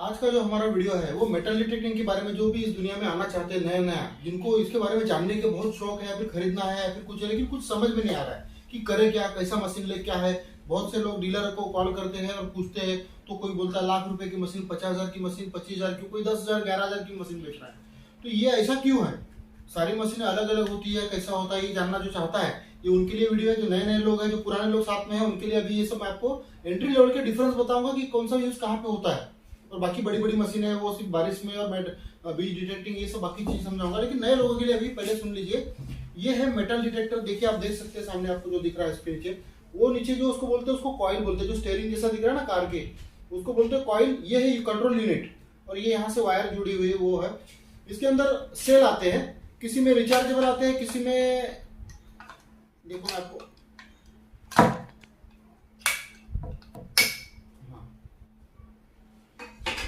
आज का जो हमारा वीडियो है वो मेटल डिटेक्टिंग के बारे में, जो भी इस दुनिया में आना चाहते हैं नया नया, जिनको इसके बारे में जानने के बहुत शौक है या फिर खरीदना है या फिर कुछ है, लेकिन कुछ समझ में नहीं आ रहा है कि करे क्या, कैसा मशीन ले, क्या है। बहुत से लोग डीलर को कॉल करते हैं और पूछते हैं, तो कोई बोलता है लाख रुपए की मशीन, 50,000 की मशीन, 25,000 की, कोई 10,000 11,000 की मशीन बेच रहा है। तो ये ऐसा क्यों है? सारी मशीनें अलग अलग होती है, कैसा होता है ये जानना जो चाहता है, ये उनके लिए वीडियो है। जो नए नए लोग हैं, जो पुराने लोग साथ में हैं, उनके लिए अभी ये सब मैं आपको एंट्री लेवल के डिफरेंस बताऊंगा कि कौन सा यूज कहाँ पे होता है। और बाकी बड़ी बड़ी मशीनें हैं वो सिर्फ बारिश में, और बीज डिटेक्टिंग, ये सब बाकी चीज समझाऊंगा। लेकिन नए लोगों के लिए अभी पहले सुन लीजिए, ये है मेटल डिटेक्टर। देखिए आप देख सकते हैं सामने आपको जो दिख रहा है इसके नीचे, वो नीचे जो उसको बोलते हैं, उसको कॉइल बोलते हैं। जो स्टेयरिंग जैसा दिख रहा है ना कार के, उसको बोलते हैं कॉइल। ये है कंट्रोल यूनिट, और ये यहाँ से वायर जुड़ी हुई है वो है। इसके अंदर सेल आते हैं, किसी में रिचार्जेबल आते हैं, किसी में देखो मैं आपको,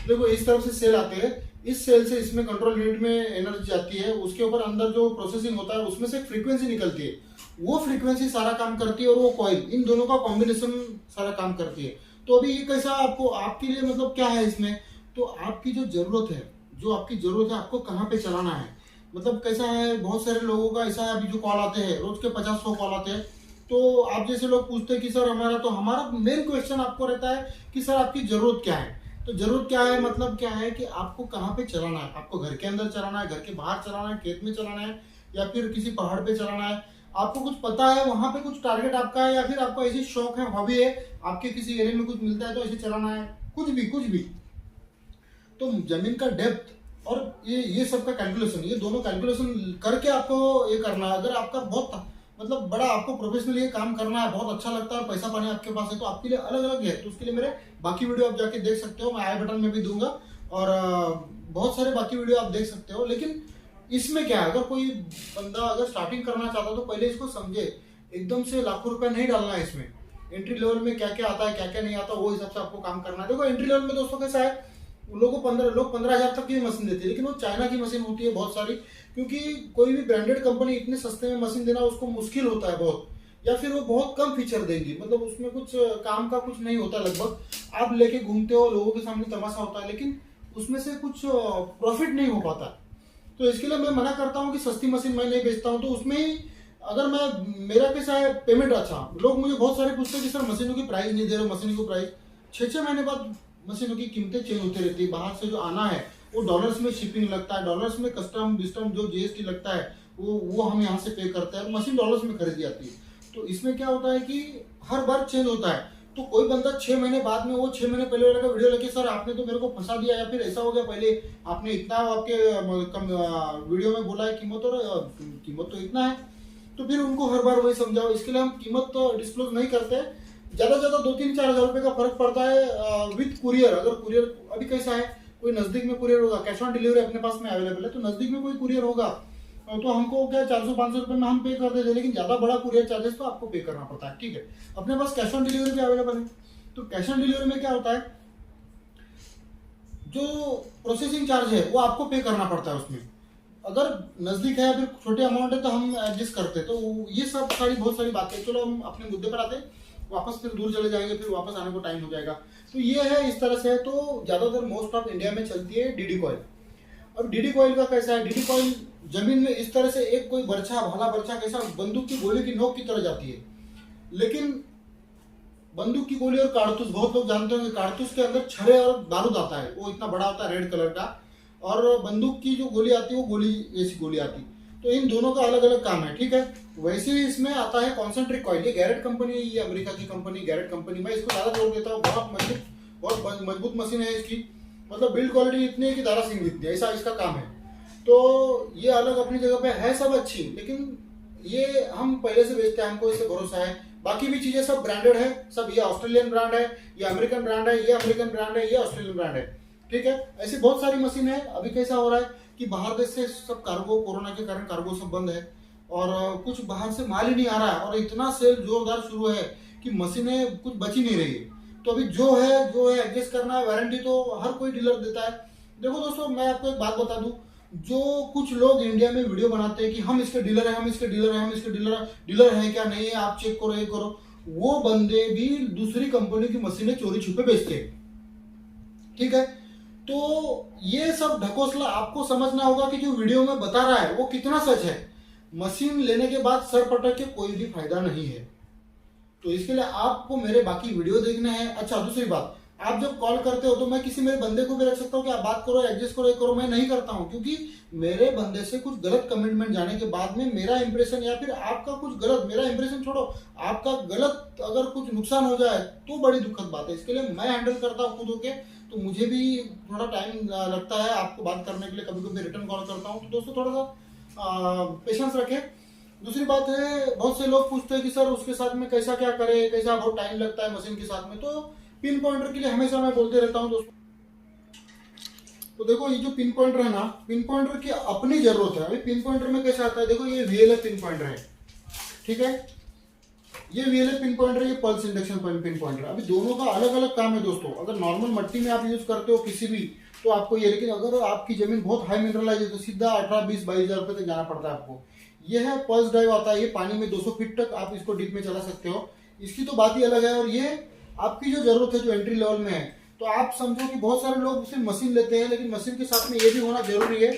देखो इस तरफ से सेल आते हैं। इस सेल से इसमें कंट्रोल यूनिट में एनर्जी जाती है, उसके ऊपर अंदर जो प्रोसेसिंग होता है उसमें से एक फ्रीक्वेंसी निकलती है, वो फ्रीक्वेंसी सारा काम करती है, और वो कॉइल, इन दोनों का कॉम्बिनेशन सारा काम करती है। तो अभी ये कैसा आपको, आपके लिए मतलब क्या है इसमें, तो आपकी जो जरूरत है, जो आपकी जरूरत है, आपको कहाँ पे चलाना है, मतलब कैसा है। बहुत सारे लोगों का ऐसा है, अभी जो कॉल आते हैं रोज के 50-100 कॉल आते हैं, तो आप जैसे लोग पूछते हैं कि सर हमारा मेन क्वेश्चन आपको रहता है कि सर आपकी जरूरत क्या है। तो जरूरत क्या है, मतलब क्या है कि आपको कहाँ पे चलाना है, आपको घर के अंदर चलाना है, घर के बाहर चलाना है, खेत में चलाना है, या फिर किसी पहाड़ पे चलाना है। आपको कुछ पता है वहां पे कुछ टारगेट आपका है, या फिर आपको ऐसी शौक है, हॉबी है, आपके किसी एरिया में कुछ मिलता है तो ऐसे चलाना है, कुछ भी। तो जमीन का डेप्थ और ये सब का कैलकुलेशन, ये दोनों कैलकुलेशन करके आपको ये करना है। अगर आपका बहुत मतलब बड़ा, आपको प्रोफेशनली ये काम करना है, बहुत अच्छा लगता है, पैसा पानी आपके पास है, तो आपके लिए अलग अलग है। तो उसके लिए मेरे बाकी वीडियो आप जाके देख सकते हो, मैं आई बटन में भी दूंगा, और बहुत सारे बाकी वीडियो आप देख सकते हो। लेकिन इसमें क्या है, अगर कोई बंदा अगर स्टार्टिंग करना चाहता तो पहले इसको समझे, एकदम से लाखों रुपए नहीं डालना है इसमें। एंट्री लेवल में क्या क्या आता है, क्या क्या नहीं आता, वो हिसाब से आपको काम करना है। देखो एंट्री लेवल में दोस्तों कैसा है, लोग 15,000 तक की मशीन देते हैं, लेकिन वो चाइना की मशीन होती है बहुत सारी, क्योंकि कोई भी ब्रांडेड कंपनी इतने सस्ते में मशीन देना उसको मुश्किल होता है बहुत, या फिर वो बहुत कम फीचर देंगी, मतलब उसमें कुछ काम का कुछ नहीं होता। लगभग आप लेके घूमते हो, लोगों के सामने तमाशा होता है, लेकिन उसमें से कुछ प्रॉफिट नहीं हो पाता। तो इसके लिए मैं मना करता हूँ कि सस्ती मशीन मैं नहीं बेचता हूँ। तो उसमें ही अगर मैं, मेरा कैसा है पेमेंट अच्छा, लोग मुझे बहुत सारे पूछते हैं कि सर मशीनों की प्राइस नहीं दे रहे, मशीनों की प्राइस 6-6 महीने बाद मशीनों की कीमतें चेंज होती रहती है। बाहर से जो आना है वो डॉलर्स में शिपिंग लगता है, डॉलर्स में कस्टम विस्टम जो जीएसटी लगता है वो हम यहाँ से पे करते हैं, मशीन डॉलर्स में खरीदी जाती है। तो इसमें क्या होता है कि हर बार चेंज होता है। तो कोई बंदा 6 महीने बाद में, वो 6 महीने पहले वाले का वीडियो लेके, सर आपने तो मेरे को फंसा दिया, या फिर ऐसा हो गया, पहले आपने इतना आपके वीडियो में बोला है कीमत, और कीमत तो इतना है। तो फिर उनको हर बार वही समझाओ। इसके लिए हम कीमत तो डिस्क्लोज नहीं करते, ज्यादा ज्यादा 2-3-4 हजार रुपए का फर्क पड़ता है विद कुरियर। अगर कुरियर अभी कैसा है, कोई नजदीक में कुरियर होगा, कैश ऑन डिलीवरी अपने पास में अवेलेबल है, तो नजदीक में कोई कुरियर होगा तो हमको क्या 400-500 रुपए में हम पे कर देते हैं। लेकिन ज्यादा बड़ा कुरियर चार्जेस तो आपको पे करना पड़ता है, ठीक है। अपने पास कैश ऑन डिलीवरी भी अवेलेबल है। तो कैश ऑन डिलीवरी में क्या होता है, जो प्रोसेसिंग चार्ज है वो आपको पे करना पड़ता है उसमें। अगर नजदीक है, फिर छोटे अमाउंट है तो हम एडजस्ट करते हैं। तो ये सब सारी बहुत सारी बातें, चलो हम अपने मुद्दे पर आते हैं, वापस फिर दूर चले जाएंगे, फिर वापस आने को टाइम हो जाएगा। तो ये है, इस तरह से है। तो ज्यादातर मोस्ट ऑफ इंडिया में चलती है डीडी कॉइल। अब डीडी कॉइल का कैसा है, डीडी कॉइल जमीन में इस तरह से एक कोई बर्छा, भला बर्छा कैसा बंदूक की गोली की नोक की तरह जाती है। लेकिन बंदूक की गोली और कारतूस, बहुत लोग जानते होंगे, कारतूस के अंदर छर्रे और बारूद आता है, वो इतना बड़ा होता है रेड कलर का, और बंदूक की जो गोली आती है वो गोली ऐसी गोली आती है। तो इन दोनों का अलग अलग काम है, ठीक है। वैसे ही इसमें आता है कॉन्सेंट्रिक कॉइल। ये गैरेट कंपनी है, ये अमेरिका की कंपनी गैरेट कंपनी। मैं इसको ज्यादा जोर देता हूँ, बहुत मजबूत मशीन है इसकी, मतलब बिल्ड क्वालिटी इतनी है कि दारा सिंह जितनी, ऐसा इसका काम है। तो ये अलग अपनी जगह पे है सब अच्छी, लेकिन ये हम पहले से बेचते हैं, हमको इससे भरोसा है। बाकी भी चीजें सब ब्रांडेड है, सब ये ऑस्ट्रेलियन ब्रांड है, ये अमेरिकन ब्रांड है, ये अमेरिकन ब्रांड है, ये ऑस्ट्रेलियन ब्रांड है, ठीक है। ऐसी बहुत सारी मशीन है। अभी कैसा हो रहा है कि बाहर देश से सब कार्गो, कोरोना के कारण कार्गो सब बंद है, और कुछ बाहर से माल ही नहीं आ रहा है, और इतना सेल जोरदार शुरू है कि मशीनें कुछ बची नहीं रही है। तो अभी जो है एडजस्ट करना है। वारंटी तो हर कोई डीलर देता है। देखो दोस्तों, मैं आपको एक बात बता दूं, जो कुछ लोग इंडिया में वीडियो बनाते हैं कि हम इसके डीलर हैं, हम इसके डीलर हैं, हम इसके डीलर है क्या नहीं है, आप चेक करो, ये करो, वो बंदे भी दूसरी कंपनी की मशीनें चोरी छुपे बेचते हैं, ठीक है। तो ये सब ढकोसला आपको समझना होगा कि जो वीडियो में बता रहा है वो कितना सच है। मशीन लेने के बाद सर पटक के कोई भी फायदा नहीं है। तो इसके लिए आपको मेरे बाकी वीडियो देखने हैं। अच्छा, दूसरी बात, आप जब कॉल करते हो तो मैं किसी मेरे बंदे को भी रख सकता हूँ कि आप बात करो, एडजस्ट करो, ये करो। मैं नहीं करता हूँ, क्योंकि मेरे बंदे से कुछ गलत कमिटमेंट जाने के बाद में मेरा इंप्रेशन या फिर आपका कुछ गलत, मेरा इंप्रेशन छोड़ो, आपका गलत अगर कुछ नुकसान हो जाए तो बड़ी दुखद बात है। इसके लिए मैं हैंडल करता हूँ खुद होके, तो मुझे भी थोड़ा टाइम लगता है आपको बात करने के लिए। कभी कभी रिटर्न कॉल करता हूँ। तो दोस्तों थोड़ा सा पेशेंस रखें। दूसरी बात है, बहुत से लोग पूछते हैं कि सर उसके साथ में कैसा क्या करे, कैसा बहुत टाइम लगता है मशीन के साथ में। तो पिन पॉइंटर के लिए हमेशा मैं बोलते रहता हूँ दोस्तों। तो देखो ये जो पिन पॉइंटर है ना, पिन पॉइंटर की अपनी जरूरत है। अभी पिन पॉइंटर में कैसा आता है, देखो ये वीएलएफ पिन पॉइंटर है, ठीक है, ये वीएलएफ पिन पॉइंटर, ये पल्स इंडक्शन पिन पॉइंटर। अभी दोनों का अलग अलग काम है दोस्तों। अगर नॉर्मल मट्टी में आप यूज करते हो किसी भी, तो आपको ये, लेकिन अगर आपकी जमीन बहुत हाई मिनरलाइज है तो सीधा 18-20-22 हजार रुपए तक जाना पड़ता है आपको। ये है पल्स ड्राइव आता है, ये पानी में 200 फीट तक आप इसको डीप में चला सकते हो। इसकी तो बात ही अलग है। और ये आपकी जो जरूरत है, जो एंट्री लेवल में है, तो आप समझो कि बहुत सारे लोग उसे मशीन लेते हैं, लेकिन मशीन के साथ में ये भी होना जरूरी है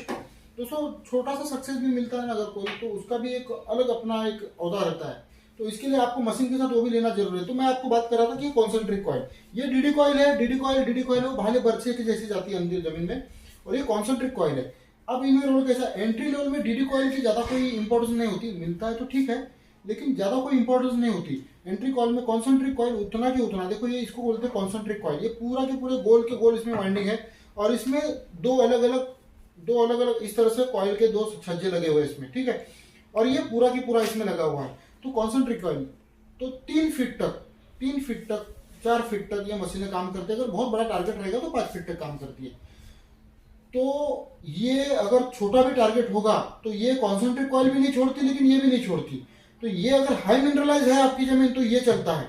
दोस्तों। छोटा सा सक्सेस भी मिलता है ना अगर कोई, तो उसका भी एक अलग अपना एक औदा रहता है। तो इसके लिए आपको मशीन के साथ वो भी लेना जरूरी है। तो मैं आपको बात कर रहा था कि कॉन्सेंट्रिक कॉइल, ये डीडी कॉइल है। डीडी कॉइल है, वो भाले बर्छे के जैसी जाती है अंदर जमीन में, और ये कॉन्सेंट्रिक कॉइल है। अब इनमें रोल कैसा, एंट्री लेवल में डीडी कॉइल की ज्यादा कोई इंपॉर्टेंस नहीं होती, मिलता है तो ठीक है, लेकिन ज्यादा कोई इंपॉर्टेंस नहीं होती एंट्री कॉइल में। कॉन्सेंट्रिक कॉइल उतना की उतना, देखो ये इसको बोलते हैं कॉन्सेंट्रिक कॉइल। ये पूरा के पूरे गोल के गोल इसमें वाइंडिंग है, और इसमें दो अलग अलग इस तरह से कॉइल के 2 छज्जे लगे हुए हैं इसमें, ठीक है, और ये पूरा की पूरा इसमें लगा हुआ है। तो कॉन्सेंट्रिक कॉइल तो 3 फीट तक 4 फीट तक ये मशीनें काम करती है। अगर बहुत बड़ा टारगेट रहेगा तो 5 फीट तक काम करती है। तो ये अगर छोटा भी टारगेट होगा तो ये कॉन्सेंट्रिक कॉइल भी नहीं छोड़ती, लेकिन ये भी नहीं छोड़ती। तो ये अगर हाई मिनरलाइज है आपकी जमीन तो ये चलता है,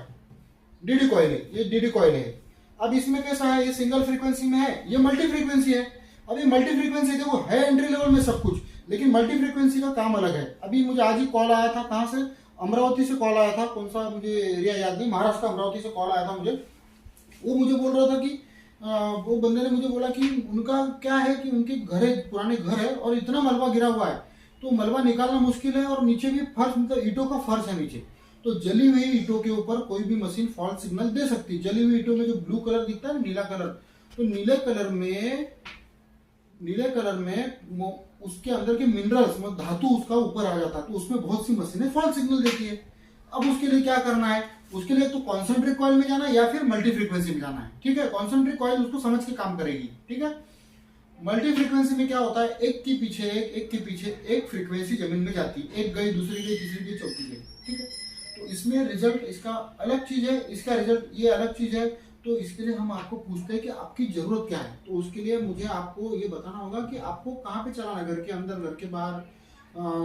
डीडी कॉइल है, ये डीडी कॉइल है। अब इसमें कैसा है, ये सिंगल फ्रीक्वेंसी में है, ये मल्टी फ्रीक्वेंसी है। अब ये मल्टी फ्रीक्वेंसी देखो है एंट्री लेवल में सब कुछ, लेकिन मल्टी फ्रीक्वेंसी का काम अलग है। अभी मुझे आज ही कॉल आया था, कहाँ से, अमरावती से कॉल आया था, कौन सा मुझे एरिया याद नहीं, महाराष्ट्र अमरावती से कॉल आया था मुझे। वो मुझे बोल रहा था कि वो बंदे ने मुझे बोला कि उनका क्या है कि उनके घर है, पुराने घर है, और इतना मलबा गिरा हुआ है तो मलबा निकालना मुश्किल है, और नीचे भी फर्श, मतलब ईंटों का फर्श है नीचे। तो जली हुई ईंटों के ऊपर कोई भी मशीन फॉल्ट सिग्नल दे सकती है। जली हुई ईंटों में जो ब्लू कलर दिखता है, नीला कलर, तो नीले कलर में उसके अंदर के मिनरल्स, मतलब धातु उसका ऊपर आ जाता है, तो उसमें बहुत सी मशीनें फॉल्ट सिग्नल देती है। अब उसके लिए क्या करना है, उसके लिए तो कॉन्सेंट्रिक कॉइल में जाना है या फिर मल्टी फ्रीक्वेंसी में जाना है, ठीक है। कॉन्सेंट्रिक कॉइल उसको समझ के काम करेगी, ठीक है। मल्टी फ्रीक्वेंसी में क्या होता है, एक के पीछे एक फ्रीक्वेंसी जमीन में जाती है, एक गई, दूसरी गई, तीसरी गई, चौथी गई, ठीक है। तो इसमें रिजल्ट इसका अलग चीज है, इसका रिजल्ट ये अलग चीज है। तो इसके लिए हम आपको पूछते हैं कि आपकी जरूरत क्या है। तो उसके लिए मुझे आपको ये बताना होगा कि आपको कहाँ पे चलाना है, घर के अंदर, घर के बाहर,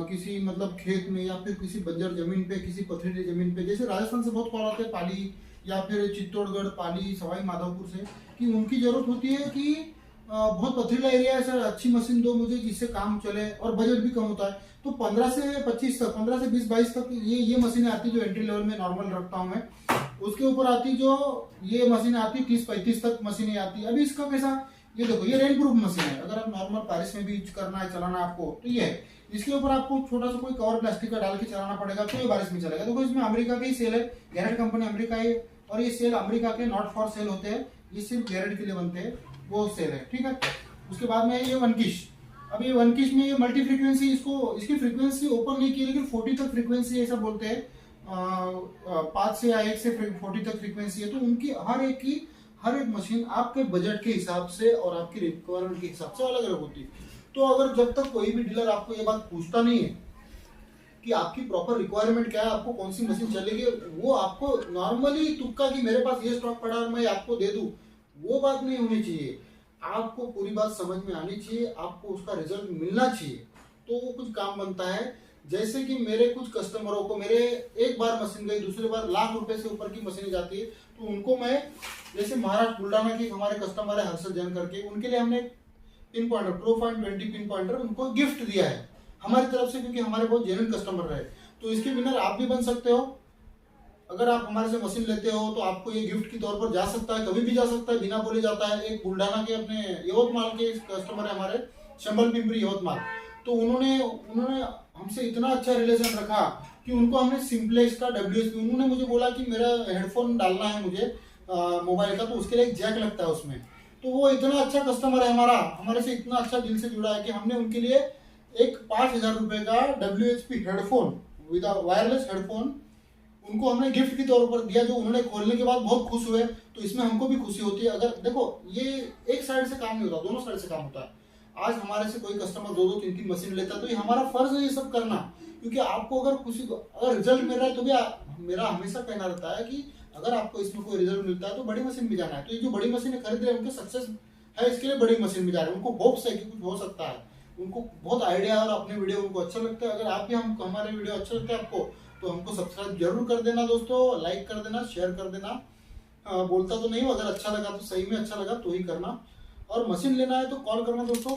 किसी मतलब खेत में, या फिर किसी बंजर जमीन पे, किसी पथरीली जमीन पे। जैसे राजस्थान से बहुत कॉल आते हैं, पाली या फिर चित्तौड़गढ़, पाली, सवाई माधोपुर से, कि उनकी जरूरत होती है कि बहुत पथरीला एरिया है सर, अच्छी मशीन दो मुझे जिससे काम चले, और बजट भी कम होता है। तो 15 से 25 तक, 15 से 20-22 तक ये मशीनें आती जो एंट्री लेवल में नॉर्मल रखता हूँ मैं। उसके ऊपर आती जो ये मशीनें आती 30-35 तक मशीनें आती। अभी इसका कैसा, ये देखो, ये रेन प्रूफ मशीन है। अगर आप नॉर्मल बारिश में भी यूज करना है, चलाना आपको, तो ये है। इसके ऊपर आपको छोटा सा कोई कवर प्लास्टिक का डाल के चलाना पड़ेगा, तो ये बारिश में चलेगा। देखो इसमें अमेरिका का ही सेल है, गैरेट कंपनी अमेरिका है, और ये सेल अमेरिका के नॉट फॉर सेल होते हैं, ये सिर्फ गैरेट के लिए बनते हैं, वो सेल है, ठीक है। उसके बाद में ये वनकिश। अब ये वनकिश में ये मल्टी फ्रीक्वेंसी, इसकी फ्रीक्वेंसी ओपन नहीं की, लेकिन 40 तक फ्रीक्वेंसी ऐसा बोलते हैं, 5 से या 1 से 40 तक फ्रीक्वेंसी है। तो उनकी हर एक मशीन आपके बजट के हिसाब से और आपकी रिक्वायरमेंट के हिसाब से अलग अलग होती है। तो अगर जब तक कोई भी डीलर आपको ये बात पूछता नहीं है कि आपकी प्रॉपर रिक्वायरमेंट क्या है, आपको कौन सी मशीन चलेगी, वो आपको नॉर्मली तुक्का कि मेरे पास ये स्टॉक पड़ा और मैं आपको दे दूं, वो बात नहीं होनी चाहिए। आपको पूरी बात समझ में आनी चाहिए, आपको उसका रिजल्ट मिलना चाहिए, तो वो कुछ काम बनता है। जैसे कि मेरे कुछ कस्टमरों को, मेरे एक बार मशीन गई, दूसरी बार लाख रुपए से ऊपर की मशीन जाती है, तो उनको मैं, जैसे महाराष्ट्र बुल्डाना की हमारे कस्टमर है हर्षद जैन करके, उनके लिए हमने pin pointer Pro.20 pin pointer उनको गिफ्ट दिया है हमारी तरफ से, क्योंकि हमारे बहुत जेन्युइन कस्टमर रहे। तो इसके विनर आप भी बन सकते हो। अगर आप हमारे से मशीन लेते हो तो आपको ये गिफ्ट के तौर पर जा सकता है, कभी भी जा सकता है, बिना बोले जाता है। एक बुल्ढाना के अपने यवतमाल के कस्टमर है हमारे, शंबल पिंपरी यवतमाल। तो उन्होंने उन्होंने हमसे इतना अच्छा रिलेशन रखा कि उनको हमने सिंपलेक्स का WSP, उन्होंने मुझे बोला कि मेरा हेडफोन डालना है मुझे मोबाइल का, तो उसके लिए एक जैक लगता है उसमें। तो वो इतना अच्छा कस्टमर है हमारा, हमारे से इतना अच्छा दिल से जुड़ा है कि हमने उनके लिए एक 5,000 रुपए का WSP headphone with wireless headphone उनको हमने गिफ्ट के तौर पर दिया, जो उन्होंने खोलने के बाद बहुत खुश हुए। तो इसमें हमको भी खुशी होती है। अगर देखो, ये एक साइड से काम नहीं होता, दोनों साइड से काम होता है। आज हमारे से कोई कस्टमर 2-2, 3-3 मशीन लेता है तो ये हमारा फर्ज है ये सब करना, क्योंकि आपको अगर खुशी, अगर रिजल्ट मिल रहा है तो भी मेरा हमेशा कहना रहता है कि अगर आपको इसमें कोई रिजल्ट मिलता है तो बड़ी मशीन में जाना है। तो ये जो बड़ी मशीन खरीद रहे हैं उनके सक्सेस है, इसके लिए बड़ी मशीन में जा रहे हैं। उनको होप्स है कि कुछ हो सकता है, उनको बहुत आइडिया है और अपने वीडियो उनको अच्छा लगता है। अगर आप भी हमारे वीडियो अच्छा लगता है आपको, तो हमको सब्सक्राइब जरूर कर देना दोस्तों, लाइक कर देना, शेयर कर देना। बोलता तो नहीं हूँ, अगर अच्छा लगा तो सही में अच्छा लगा तो ही करना। और मशीन लेना है तो कॉल करना दोस्तों।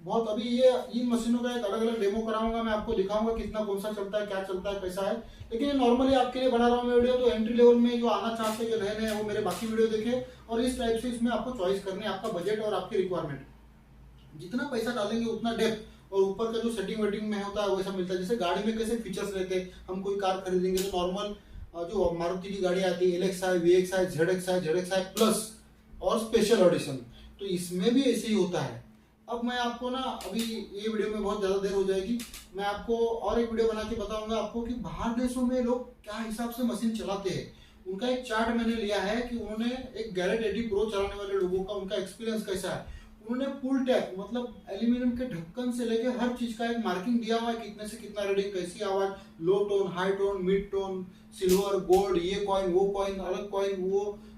बहुत अभी ये इन मशीनों का एक अलग अलग डेमो कराऊंगा, मैं आपको दिखाऊंगा कितना कौन सा चलता है, क्या चलता है, कैसा है। लेकिन ये नॉर्मली आपके लिए बना रहा हूँ मैं वीडियो, तो एंट्री लेवल में जो आना चाहते हैं, जो नए नए, वो मेरे बाकी वीडियो देखें। और इस टाइप से इसमें आपको चॉइस करनी है, आपका बजट और आपकी रिक्वायरमेंट, जितना पैसा डालेंगे उतना डेप्थ और ऊपर का जो सेटिंग वेटिंग में होता है वैसा मिलता है। जैसे गाड़ी में कैसे फीचर्स रहते हैं, हम कोई कार खरीदेंगे तो नॉर्मल जो मारुति की गाड़ी आती है, LXi, VXi, ZXi प्लस और स्पेशल ऑडिशन, तो इसमें भी ऐसे ही होता है। अब मैं आपको ना, अभी ये वीडियो में बहुत ज्यादा देर हो जाएगी, मैं आपको और एक वीडियो बना के बताऊंगा आपको कि बाहर देशों में लोग क्या हिसाब से मशीन चलाते हैं। उनका एक चार्ट मैंने लिया है कि उन्होंने एक गैरेट 80 प्रो चलाने वाले लोगों का उनका एक्सपीरियंस कैसा है। उन्होंने फुल टैप, मतलब एल्यूमिनियम के ढक्कन से लेके हर चीज का एक मार्किंग दिया हुआ है, कितने से कितना रीडिंग, कैसी आवाज, low tone, high tone, mid tone, silver, gold, ये कॉइन, वो कॉइन, अलग कॉइन,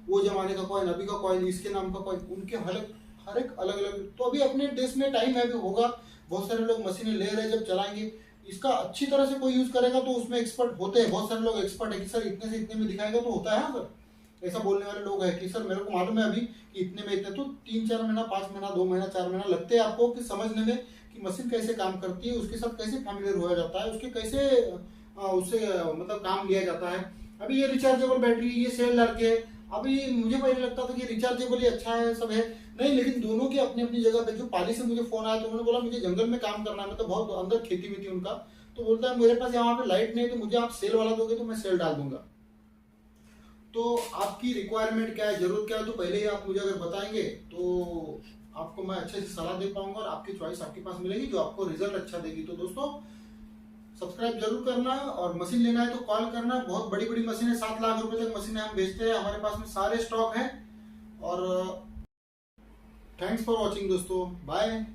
वो जमाने का कॉइन, अभी का कॉइन, इसके नाम का कॉइन, उनके हर एक अलग अलग। तो अभी अपने देश में टाइम है भी होगा, बहुत सारे लोग मशीनें ले रहे हैं, जब चलाएंगे इसका अच्छी तरह से कोई यूज करेगा तो उसमें एक्सपर्ट होते हैं, बहुत सारे लोग एक्सपर्ट है कि सर इतने से इतने में दिखाएगा तो होता है सर, ऐसा बोलने वाले लोग हैं कि सर मेरे को मालूम है अभी कि इतने में इतने। तो 3-4 महीना, 5 महीना, 2 महीना, 4 महीना लगते हैं आपको कि समझने में कि मशीन कैसे काम करती है, उसके साथ कैसे फैमिलियर हो जाता है, उसके कैसे उससे मतलब काम लिया जाता है। अभी ये रिचार्जेबल बैटरी, ये सेल लड़के, अभी मुझे पहले लगता था कि रिचार्जेबल ही अच्छा है, सब है नहीं, लेकिन दोनों की अपनी अपनी जगह पे। जो पाली से मुझे फोन आया तो उन्होंने बोला मुझे जंगल में काम करना है, मतलब बहुत अंदर खेती में थी उनका, तो बोलता है मेरे पास यहाँ पे लाइट नहीं, तो मुझे आप सेल वाला दोगे तो मैं सेल डाल दूंगा। तो आपकी रिक्वायरमेंट क्या है, जरूरत क्या है, तो पहले ही आप मुझे अगर बताएंगे तो आपको मैं अच्छे से सलाह दे पाऊंगा और आपकी चॉइस आपके पास मिलेगी जो आपको रिजल्ट अच्छा देगी। तो दोस्तों सब्सक्राइब जरूर करना, और मशीन लेना है तो कॉल करना। बहुत बड़ी बड़ी मशीन है, 7 लाख रुपए तक मशीनें हम बेचते हैं, हमारे पास में सारे स्टॉक है। और थैंक्स फॉर वॉचिंग दोस्तों, बाय।